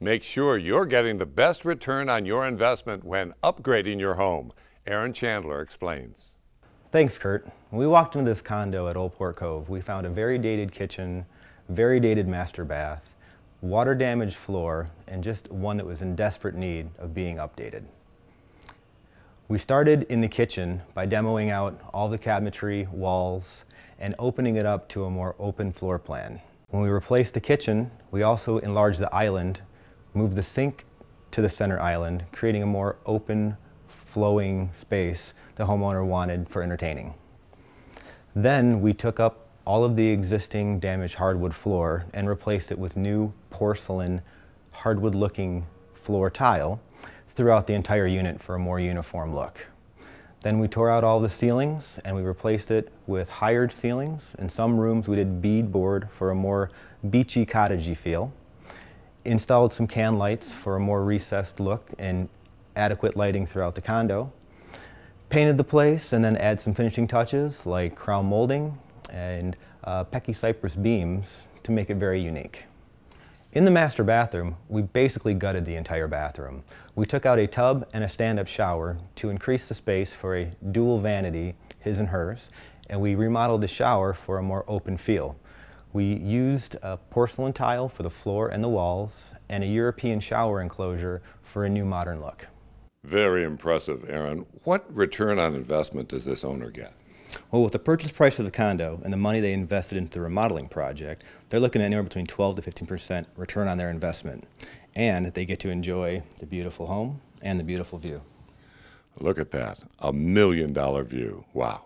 Make sure you're getting the best return on your investment when upgrading your home. Aaron Chandler explains. Thanks, Kurt. When we walked into this condo at Old Port Cove, we found a very dated kitchen, very dated master bath, water damaged floor, and just one that was in desperate need of being updated. We started in the kitchen by demoing out all the cabinetry, walls, and opening it up to a more open floor plan. When we replaced the kitchen, we also enlarged the island, moved the sink to the center island, creating a more open, flowing space the homeowner wanted for entertaining. Then we took up all of the existing damaged hardwood floor and replaced it with new porcelain, hardwood-looking floor tile throughout the entire unit for a more uniform look. Then we tore out all the ceilings and we replaced it with hired ceilings. In some rooms we did beadboard for a more beachy, cottagey feel. Installed some can lights for a more recessed look and adequate lighting throughout the condo. Painted the place and then add some finishing touches like crown molding and Pecky cypress beams to make it very unique. In the master bathroom, we basically gutted the entire bathroom. We took out a tub and a stand-up shower to increase the space for a dual vanity, his and hers, and we remodeled the shower for a more open feel. We used a porcelain tile for the floor and the walls and a European shower enclosure for a new modern look. Very impressive, Aaron. What return on investment does this owner get? Well, with the purchase price of the condo and the money they invested into the remodeling project, they're looking at anywhere between 12 to 15% return on their investment. And they get to enjoy the beautiful home and the beautiful view. Look at that, $1 million view. Wow.